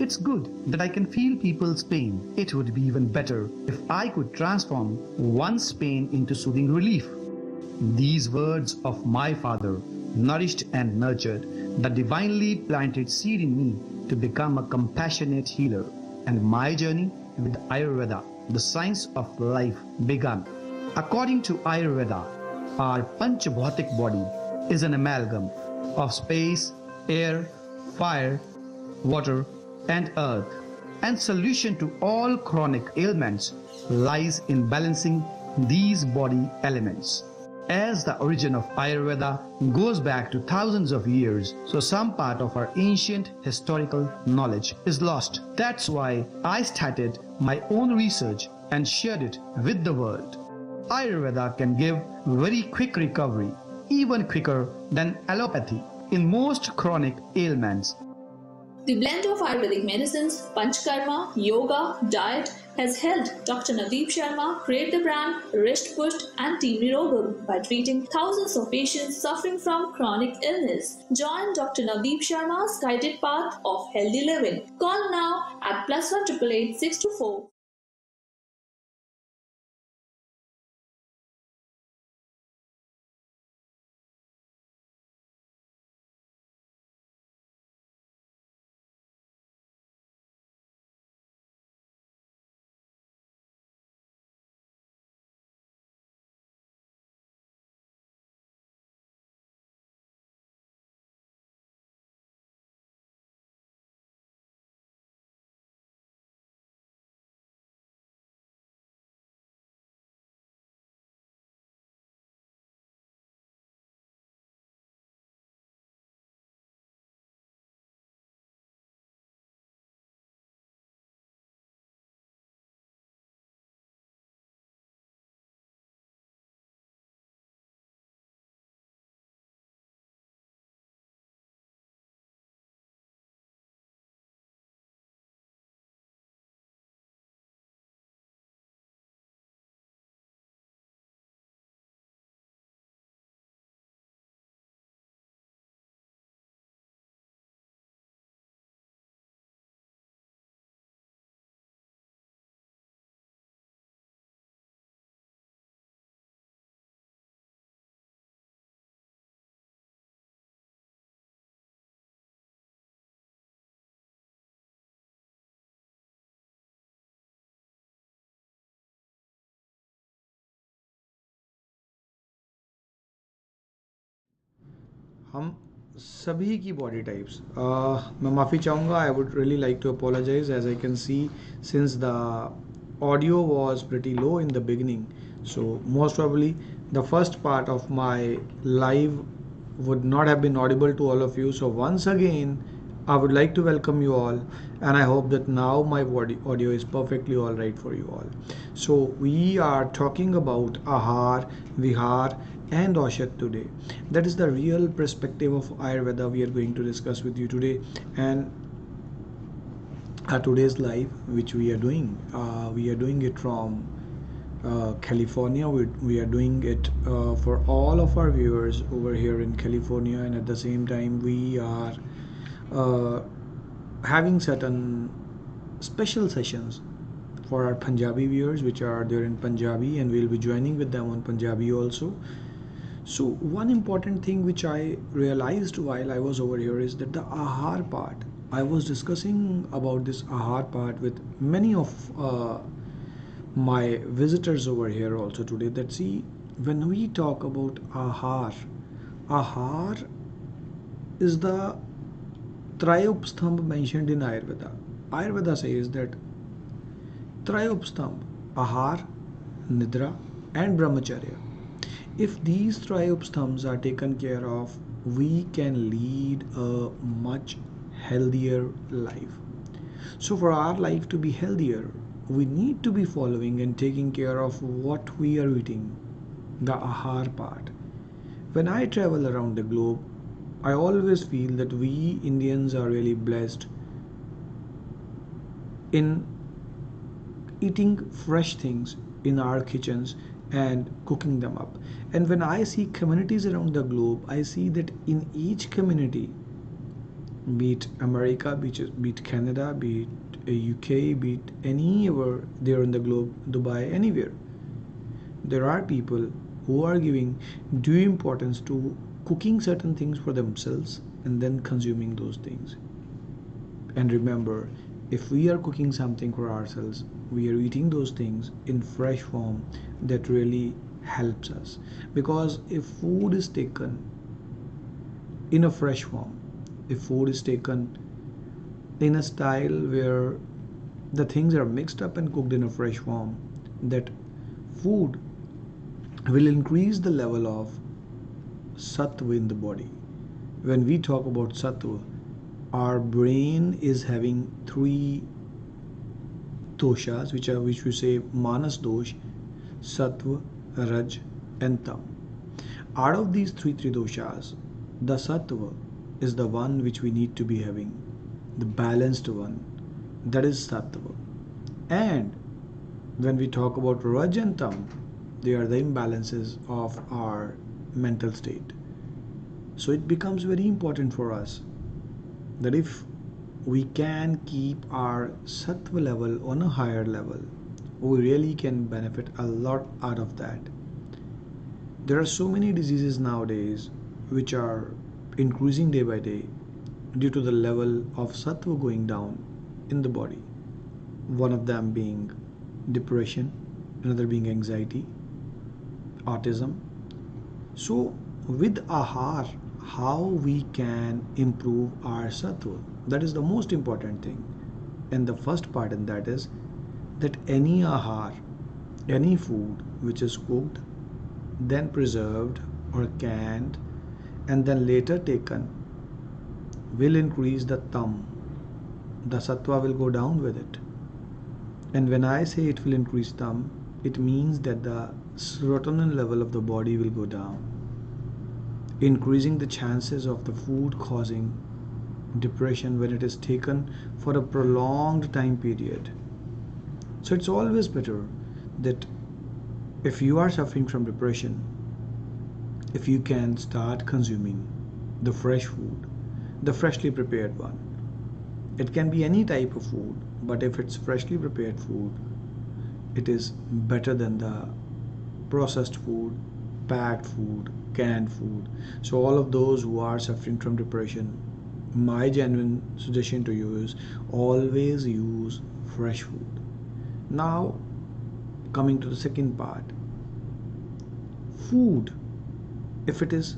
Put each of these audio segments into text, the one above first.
It's good that I can feel people's pain. It would be even better if I could transform one's pain into soothing relief. These words of my father nourished and nurtured the divinely planted seed in me to become a compassionate healer, and my journey with Ayurveda, the science of life, began. According to Ayurveda, our Panchabhautik body is an amalgam of space, air, fire, water, and earth, and solution to all chronic ailments lies in balancing these body elements. As the origin of Ayurveda goes back to thousands of years, so some part of our ancient historical knowledge is lost. That's why I started my own research and shared it with the world. Ayurveda can give very quick recovery, even quicker than allopathy, in most chronic ailments. The blend of Ayurvedic medicines, Panchkarma, yoga, diet has helped Dr. Navdeep Sharma create the brand Rishta Pusht and Team Nirogam by treating thousands of patients suffering from chronic illness. Join Dr. Navdeep Sharma's guided path of healthy living. Call now at +1 888 624. हम सभी की body types मैं माफ़ी चाहूँगा. I would really like to apologise as I can see since the audio was pretty low in the beginning, so most probably the first part of my live would not have been audible to all of you. So once again I would like to welcome you all, and I hope that now my audio is perfectly all right for you all. So we are talking about ahar, vihar and aushad today. That is the real perspective of Ayurveda we are going to discuss with you today. And today's live which we are doing it from California. We are doing it for all of our viewers over here in California, and at the same time we are having certain special sessions for our Punjabi viewers which are there in Punjabi, and we'll be joining with them on Punjabi also. So one important thing which I realized while I was over here is that the ahar part, I was discussing about this ahar part with many of my visitors over here also today, that see, when we talk about ahar is the Trayopsthamb mentioned in Ayurveda. Ayurveda says that Trayopsthamb, ahar, nidra and brahmacharya, if these Trayopsthambs are taken care of, we can lead a much healthier life. So for our life to be healthier, we need to be following and taking care of what we are eating, the ahar part. When I travel around the globe, I always feel that we Indians are really blessed in eating fresh things in our kitchens and cooking them up. And when I see communities around the globe, I see that in each community be it America, be it Canada, be it UK, be it anywhere there in the globe, Dubai, anywhere. There are people who are giving due importance to cooking certain things for themselves and then consuming those things. And remember, if we are cooking something for ourselves, we are eating those things in fresh form. That really helps us, because if food is taken in a fresh form, if food is taken in a style where the things are mixed up and cooked in a fresh form, that food will increase the level of sattva in the body. When we talk about sattva, our brain is having three doshas, which we say manas dosh, sattva, raj, and tam. Out of these three doshas, the sattva is the one which we need to be having, the balanced one, that is sattva. And when we talk about raj and tam, they are the imbalances of our mental state. So it becomes very important for us that if we can keep our sattva level on a higher level, we really can benefit a lot out of that. There are so many diseases nowadays which are increasing day by day due to the level of sattva going down in the body. One of them being depression, another being anxiety, autism. So with ahar, how we can improve our sattva, that is the most important thing. And the first part in that is that any ahar, any food which is cooked, then preserved or canned, and then later taken, will increase the tam. The sattva will go down with it. And when I say it will increase tam, it means that the serotonin level of the body will go down, increasing the chances of the food causing depression when it is taken for a prolonged time period. So it's always better that if you are suffering from depression, if you can start consuming the fresh food, the freshly prepared one. It can be any type of food, but if it's freshly prepared food, it is better than the processed food, packed food, canned food. So all of those who are suffering from depression, my genuine suggestion to you is always use fresh food. Now coming to the second part, food, if it is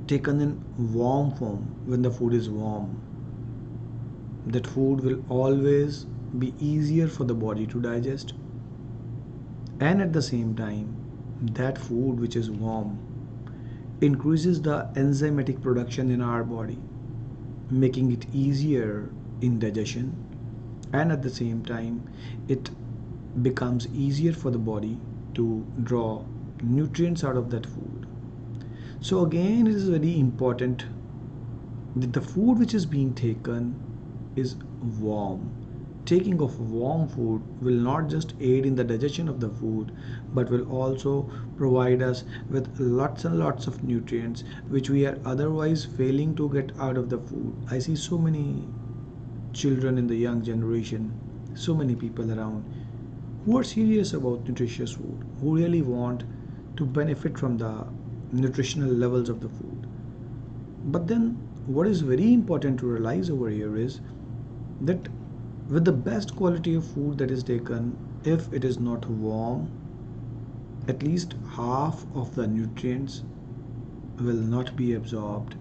taken in warm form, when the food is warm, that food will always be easier for the body to digest, and at the same time that food which is warm increases the enzymatic production in our body, making it easier in digestion, and at the same time it becomes easier for the body to draw nutrients out of that food. So again, it is very important that the food which is being taken is warm. Taking of warm food will not just aid in the digestion of the food, but will also provide us with lots and lots of nutrients which we are otherwise failing to get out of the food. I see so many children in the young generation, so many people around who are serious about nutritious food, who really want to benefit from the nutritional levels of the food. But then what is very important to realize over here is that with the best quality of food that is taken, if it is not warm, at least half of the nutrients will not be absorbed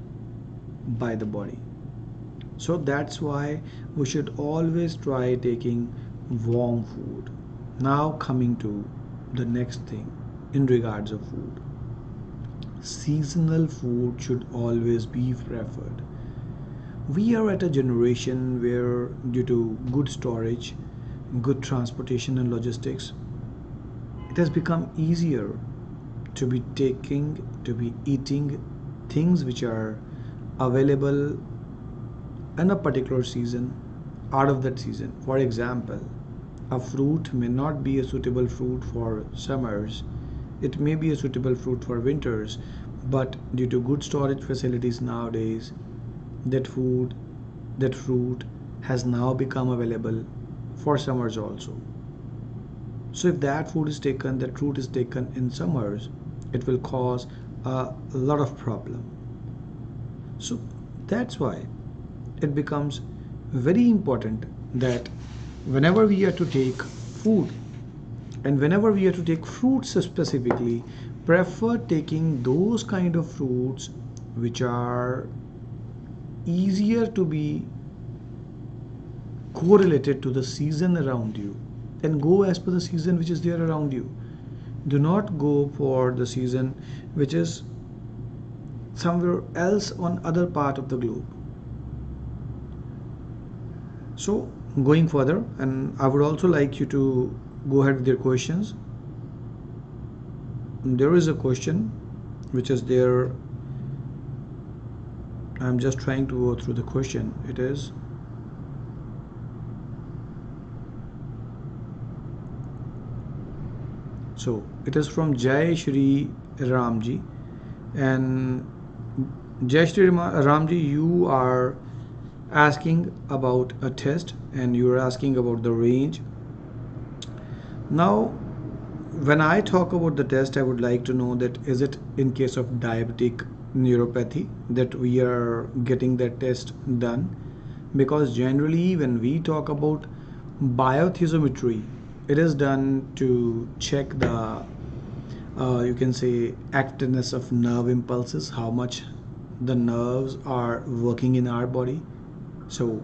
by the body. So that's why we should always try taking warm food. Now coming to the next thing in regards of food. Seasonal food should always be preferred. We are at a generation where, due to good storage, good transportation and logistics, it has become easier to be eating things which are available in a particular season out of that season. For example, a fruit may not be a suitable fruit for summers, it may be a suitable fruit for winters, but due to good storage facilities nowadays, that fruit has now become available for summers also. So if that fruit is taken in summers, it will cause a lot of problem. So that's why it becomes very important that whenever we are to take food and whenever we are to take fruits specifically, prefer taking those kind of fruits which are easier to be correlated to the season around you, and go as per the season which is there around you. Do not go for the season which is somewhere else on other part of the globe. So going further, and I would also like you to go ahead with your questions. There is a question which is there. I'm just trying to go through the question. It is, so it is from Jai Shri Ramji, and Jai Shri Ramji, you are asking about a test and you are asking about the range. Now, when I talk about the test, I would like to know that is it in case of diabetic neuropathy that we are getting that test done? Because generally when we talk about biotheometry, it is done to check the you can say activeness of nerve impulses, how much the nerves are working in our body. So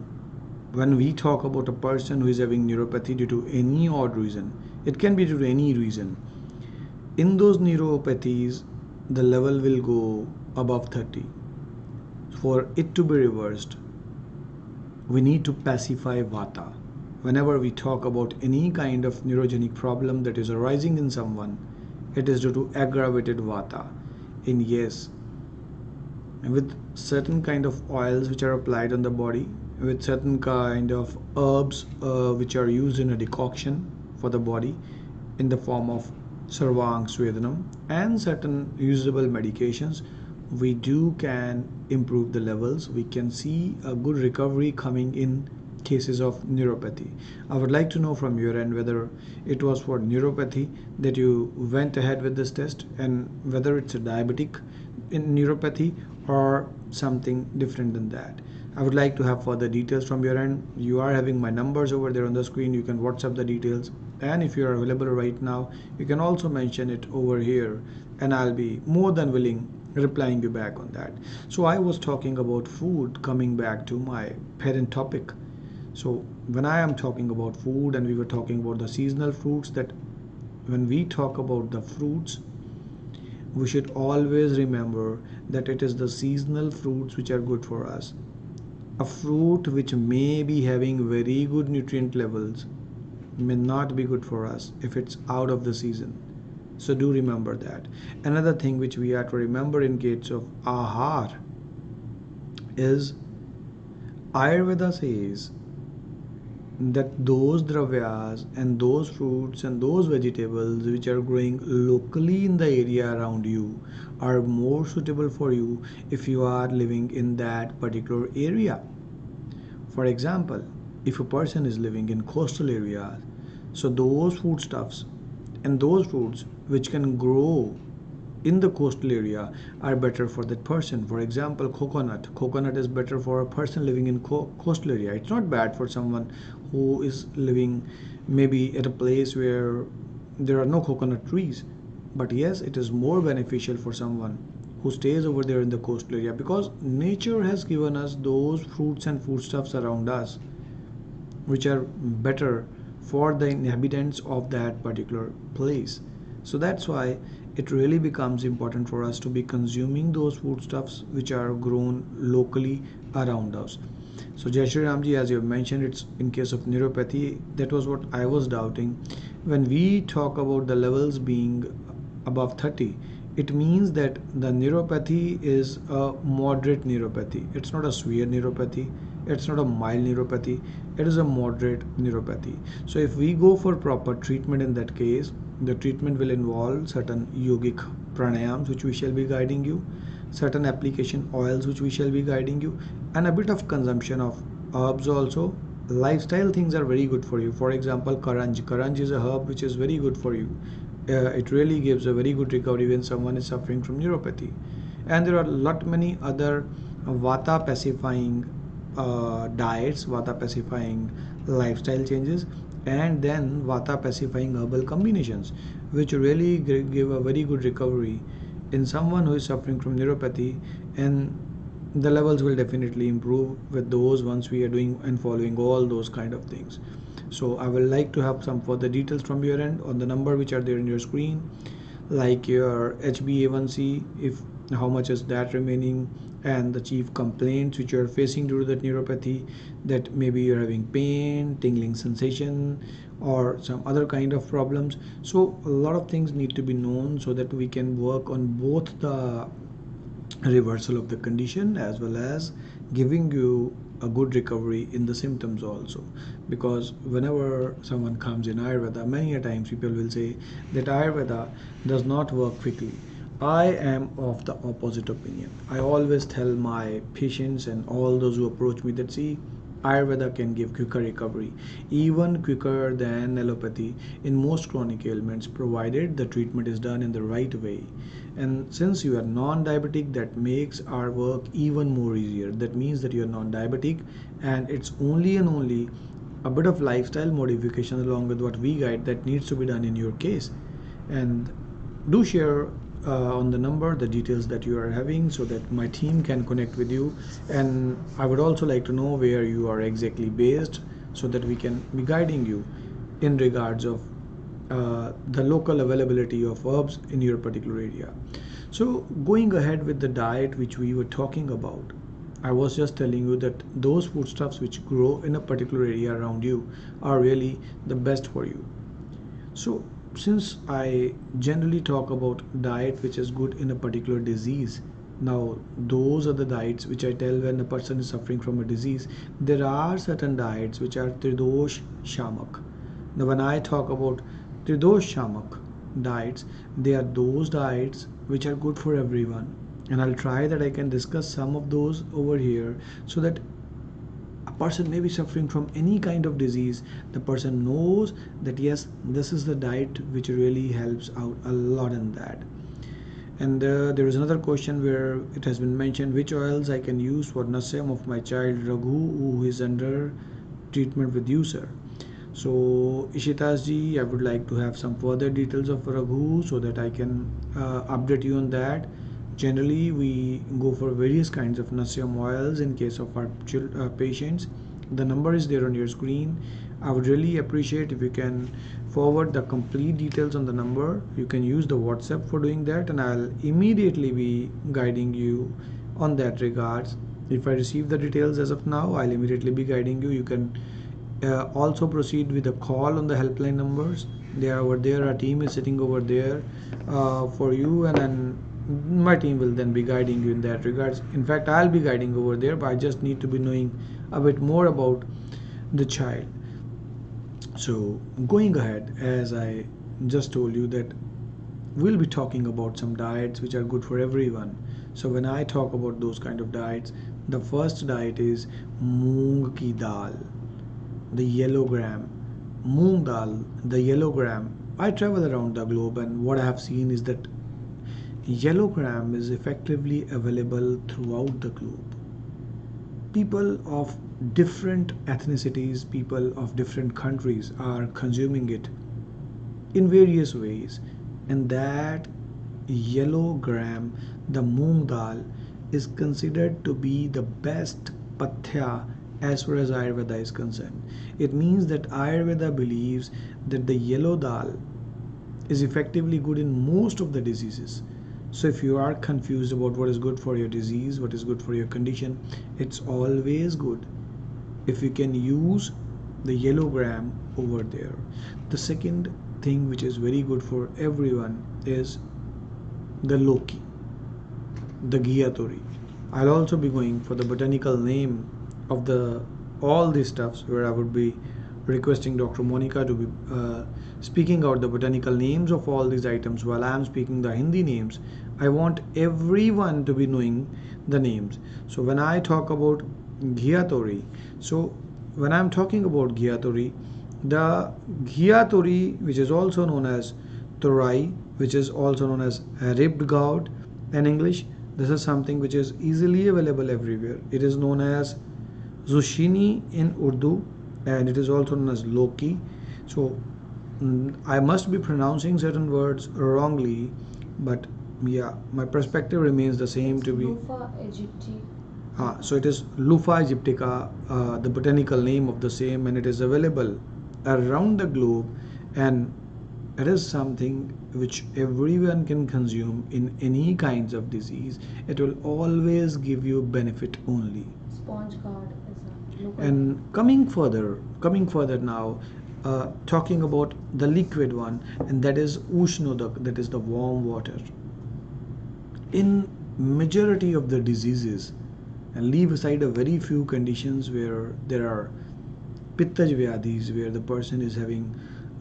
when we talk about a person who is having neuropathy due to any odd reason, it can be due to any reason, in those neuropathies the level will go above 30. For it to be reversed, we need to pacify vata. Whenever we talk about any kind of neurogenic problem that is arising in someone, it is due to aggravated vata. And yes, with certain kind of oils which are applied on the body, with certain kind of herbs which are used in a decoction for the body in the form of sarvang swedanam and certain usable medications, we can improve the levels. We can see a good recovery coming in cases of neuropathy. I would like to know from your end whether it was for neuropathy that you went ahead with this test, and whether it's a diabetic in neuropathy or something different than that. I would like to have further details from your end. You are having my numbers over there on the screen. You can WhatsApp the details, and if you are available right now, you can also mention it over here, and I'll be more than willing replying you back on that. So I was talking about food, coming back to my parent topic. So when I am talking about food and we were talking about the seasonal fruits, that when we talk about the fruits, we should always remember that it is the seasonal fruits which are good for us. A fruit which may be having very good nutrient levels may not be good for us if it's out of the season. So do remember that. Another thing which we have to remember in case of ahar is Ayurveda says that those dravyas and those fruits and those vegetables which are growing locally in the area around you are more suitable for you if you are living in that particular area. For example, if a person is living in coastal areas, so those foodstuffs and those fruits which can grow in the coastal area are better for that person. For example, coconut is better for a person living in coastal area. It's not bad for someone who is living maybe at a place where there are no coconut trees, but yes, it is more beneficial for someone who stays over there in the coastal area, because nature has given us those fruits and foodstuffs around us which are better for the inhabitants of that particular place. So that's why it really becomes important for us to be consuming those foodstuffs which are grown locally around us. So Jai Shri Ramji, as you have mentioned, it's in case of neuropathy. That was what I was doubting. When we talk about the levels being above 30, it means that the neuropathy is a moderate neuropathy. It's not a severe neuropathy. It's not a mild neuropathy. It is a moderate neuropathy. So if we go for proper treatment in that case, the treatment will involve certain yogic pranayams which we shall be guiding you. certain application oils which we shall be guiding you, and a bit of consumption of herbs also. Lifestyle things are very good for you. For example, karanj is a herb which is very good for you. It really gives a very good recovery when someone is suffering from neuropathy. And there are a lot many other vata pacifying diets, vata pacifying lifestyle changes, and then vata pacifying herbal combinations, which really give a very good recovery in someone who is suffering from neuropathy. And the levels will definitely improve with those once we are doing and following all those kind of things. So I would like to have some further details from your end on the number which are there in your screen, like your HbA1c, if how much is that remaining, and the chief complaints which you are facing due to that neuropathy, that maybe you're having pain, tingling sensation, or some other kind of problems. So a lot of things need to be known so that we can work on both the reversal of the condition as well as giving you a good recovery in the symptoms also. Because whenever someone comes in Ayurveda, many a times people will say that Ayurveda does not work quickly. I am of the opposite opinion. I always tell my patients and all those who approach me that, see, Ayurveda can give quicker recovery, even quicker than allopathy in most chronic ailments, provided the treatment is done in the right way. And since you are non-diabetic, that makes our work even more easier. That means that you are non-diabetic, and it's only and only a bit of lifestyle modification along with what we guide that needs to be done in your case. And do share on the number the details that you are having so that my team can connect with you. And I would also like to know where you are exactly based so that we can be guiding you in regards of the local availability of herbs in your particular area. So going ahead with the diet which we were talking about, I was just telling you that those foodstuffs which grow in a particular area around you are really the best for you. So since I generally talk about diet which is good in a particular disease, now those are the diets which I tell when a person is suffering from a disease. There are certain diets which are Tridosh Shamak. Now when I talk about Tridosh Shamak diets, they are those diets which are good for everyone, and I'll try that I can discuss some of those over here so that a person may be suffering from any kind of disease, the person knows that yes, this is the diet which really helps out a lot in that. And there is another question where it has been mentioned which oils I can use for Nasyam of my child Raghu who is under treatment with you, sir. So Ishitas ji, I would like to have some further details of Raghu so that I can update you on that. Generally, we go for various kinds of Nasyam oils in case of our patients. The number is there on your screen. I would really appreciate if you can forward the complete details on the number. You can use the WhatsApp for doing that, and I'll immediately be guiding you on that regards. If I receive the details as of now, I'll immediately be guiding you. You can also proceed with a call on the helpline numbers. They are over there. Our team is sitting over there for you, and then my team will then be guiding you in that regards. In fact, I'll be guiding over there, but I just need to be knowing a bit more about the child. So going ahead, as I just told you that we'll be talking about some diets which are good for everyone. So when I talk about those kind of diets, the first diet is moong ki dal, the yellow gram. Moong dal, the yellow gram. I travel around the globe, and what I have seen is that yellow gram is effectively available throughout the globe. People of different ethnicities, people of different countries are consuming it in various ways, and that yellow gram, the moong dal, is considered to be the best pathya as far as Ayurveda is concerned. It means that Ayurveda believes that the yellow dal is effectively good in most of the diseases. So if you are confused about what is good for your disease, what is good for your condition, it's always good if you can use the yellow gram over there. The second thing which is very good for everyone is the Loki, the Ghiatori. I'll also be going for the botanical name of the all these stuffs where I would be requesting Dr. Monica to be speaking out the botanical names of all these items while I am speaking the Hindi names. I want everyone to be knowing the names. So when I talk about Ghiatori, so when I'm talking about Ghiatori, the Ghiatori, which is also known as Torai, which is also known as ribbed gourd in English, this is something which is easily available everywhere. It is known as Zucchini in Urdu, and it is also known as Loki. So I must be pronouncing certain words wrongly, but yeah, my perspective remains the same to be. Lufa aegypti. So it is Lufa aegyptica, the botanical name of the same, and it is available around the globe, and it is something which everyone can consume in any kinds of disease. It will always give you benefit only. Sponge gourd is a local. And coming further now, talking about the liquid one, and that is Ushnodak, that is the warm water. In majority of the diseases, and leave aside a very few conditions where there are pittaj vyadhis, where the person is having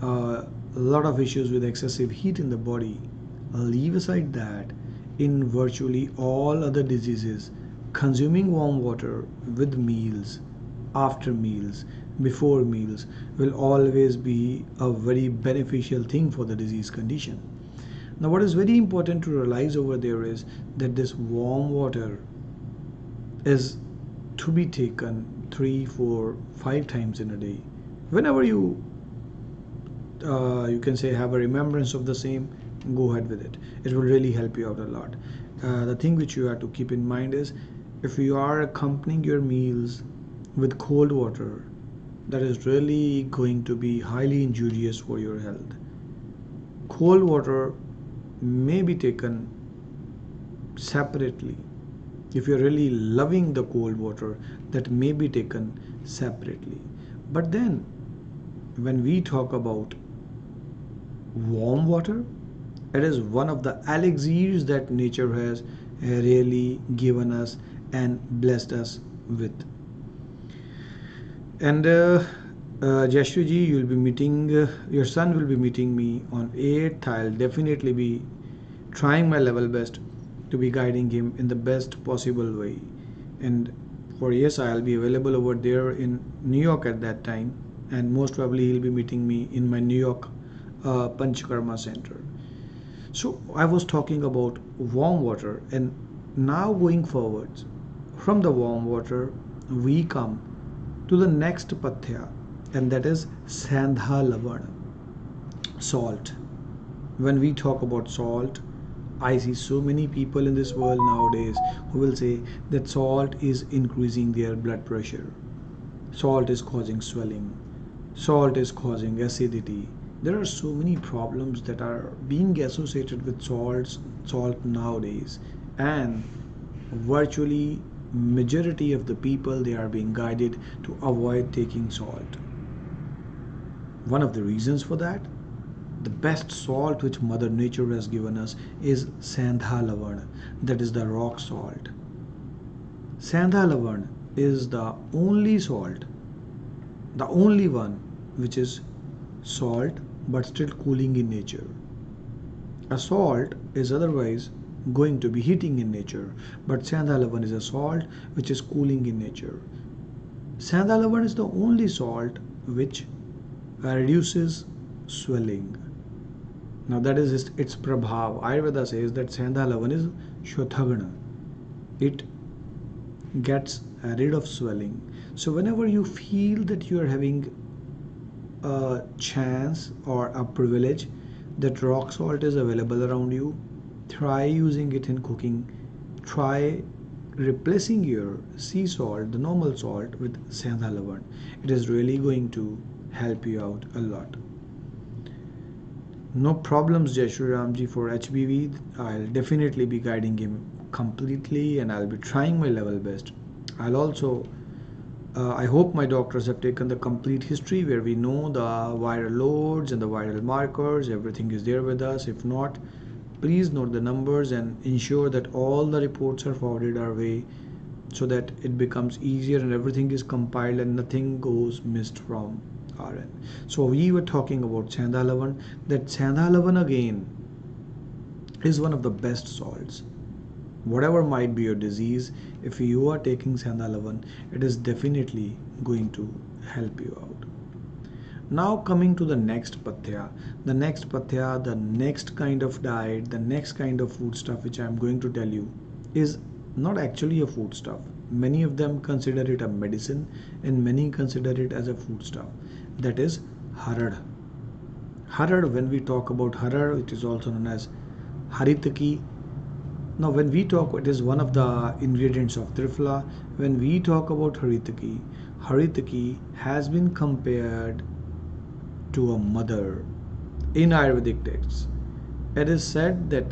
a lot of issues with excessive heat in the body, leave aside that, in virtually all other diseases, consuming warm water with meals, after meals, before meals will always be a very beneficial thing for the disease condition. Now what is very important to realize over there is that this warm water is to be taken 3, 4, 5 times in a day. Whenever you can say have a remembrance of the same, go ahead with it. It will really help you out a lot. The thing which you have to keep in mind is, if you are accompanying your meals with cold water, that is really going to be highly injurious for your health. Cold water may be taken separately. If you're really loving the cold water, that may be taken separately. But then when we talk about warm water, it is one of the elixirs that nature has really given us and blessed us with. And Jashri ji, you'll be meeting your son will be meeting me on 8th. I'll definitely be trying my level best to be guiding him in the best possible way. And for yes, I'll be available over there in New York at that time, and most probably he'll be meeting me in my New York Panchakarma center. So I was talking about warm water, and now going forwards from the warm water we come to the next pathya, and that is Sandha Lavan, salt. When we talk about salt, I see so many people in this world nowadays who will say that salt is increasing their blood pressure, salt is causing swelling, salt is causing acidity. There are so many problems that are being associated with salt nowadays, and virtually majority of the people, they are being guided to avoid taking salt. One of the reasons for that, the best salt which Mother Nature has given us is Sandha Lavan, that is the rock salt. Sandha Lavan is the only salt, the only one which is salt but still cooling in nature. A salt is otherwise going to be heating in nature, but Sandha Lavan is a salt which is cooling in nature. Sandha Lavan is the only salt which reduces swelling. Now that is its prabhav. Ayurveda says that Sandha Lavan is Shothagana. It gets rid of swelling. So whenever you feel that you are having a chance or a privilege that rock salt is available around you, try using it in cooking. Try replacing your sea salt, the normal salt, with Sandha Lavan. It is really going to help you out a lot. No problems, Jai Shri Ramji, for HBV. I'll definitely be guiding him completely, and I'll be trying my level best. I'll also I hope my doctors have taken the complete history where we know the viral loads and the viral markers. Everything is there with us. If not, please note the numbers and ensure that all the reports are forwarded our way so that it becomes easier and everything is compiled and nothing goes missed from our end. So we were talking about Senda Lavan. That Senda Lavan again is one of the best salts. Whatever might be your disease, if you are taking Senda Lavan, it is definitely going to help you out. Now coming to the next pathya, the next kind of diet, the next kind of food stuff which I am going to tell you is not actually a food stuff. Many of them consider it a medicine and many consider it as a food stuff. That is harad. Harad, when we talk about harad, it is also known as haritaki. Now when we talk, it is one of the ingredients of triphala. When we talk about haritaki, haritaki has been compared to a mother in Ayurvedic texts. It is said that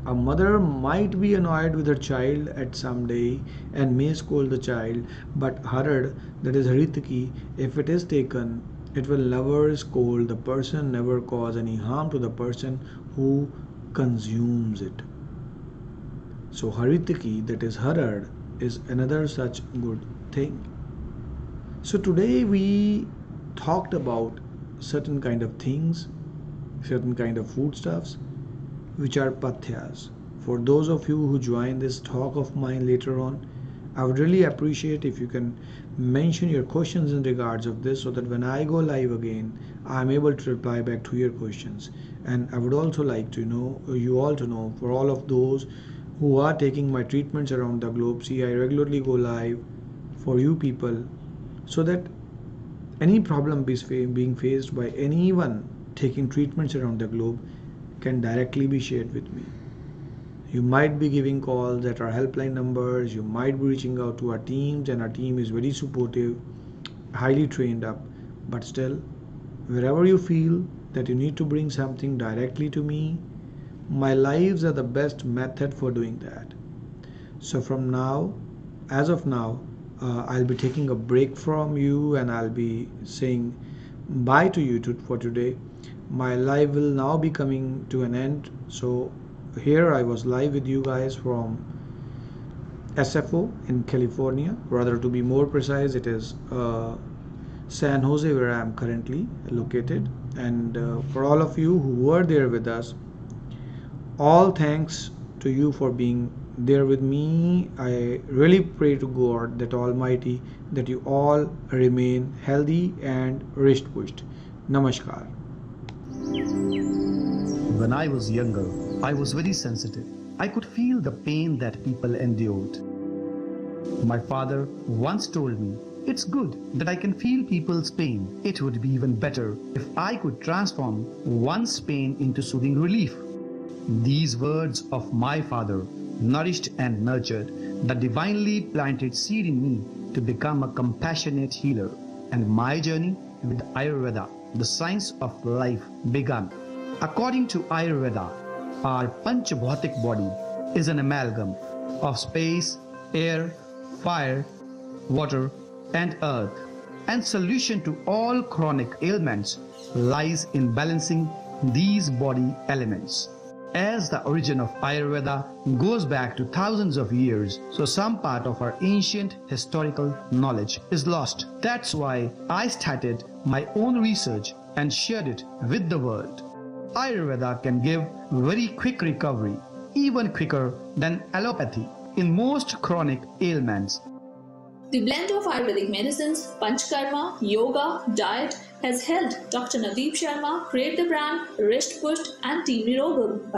a mother might be annoyed with her child at some day and may scold the child, but harad, that is haritaki, if it is taken, it will never scold the person, never cause any harm to the person who consumes it. So haritaki, that is harad, is another such good thing. So today we talked about certain kind of things, certain kind of foodstuffs, which are pathyas. For those of you who join this talk of mine later on, I would really appreciate if you can mention your questions in regards of this, so that when I go live again, I am able to reply back to your questions. And I would also like to know, you all to know, for all of those who are taking my treatments around the globe, see, I regularly go live for you people, so that any problem being faced by anyone taking treatments around the globe can directly be shared with me. You might be giving calls at our helpline numbers, you might be reaching out to our teams, and our team is very supportive, highly trained up. But still, wherever you feel that you need to bring something directly to me, my lives are the best method for doing that. So from now, as of now, I'll be taking a break from you and I'll be saying bye to you for today. My live will now be coming to an end. So here I was live with you guys from SFO in California. Rather, to be more precise, it is San Jose, where I am currently located. And for all of you who were there with us, all thanks to you for being there with me. I really pray to God, that Almighty, that you all remain healthy and wrist pushed. Namaskar. When I was younger, I was very sensitive. I could feel the pain that people endured. My father once told me, "It's good that I can feel people's pain. It would be even better if I could transform one's pain into soothing relief." These words of my father nourished and nurtured the divinely planted seed in me to become a compassionate healer, and my journey with Ayurveda, the science of life, began. According to Ayurveda, our Panchabhautik body is an amalgam of space, air, fire, water, and earth, and solution to all chronic ailments lies in balancing these body elements. As the origin of Ayurveda goes back to thousands of years, so some part of our ancient historical knowledge is lost. That's why I started my own research and shared it with the world. Ayurveda can give very quick recovery, even quicker than allopathy, in most chronic ailments. The blend of Ayurvedic medicines, Panchkarma, yoga, diet has helped Dr. Navdeep Sharma create the brand Wrist Pushed and Team Nirogam.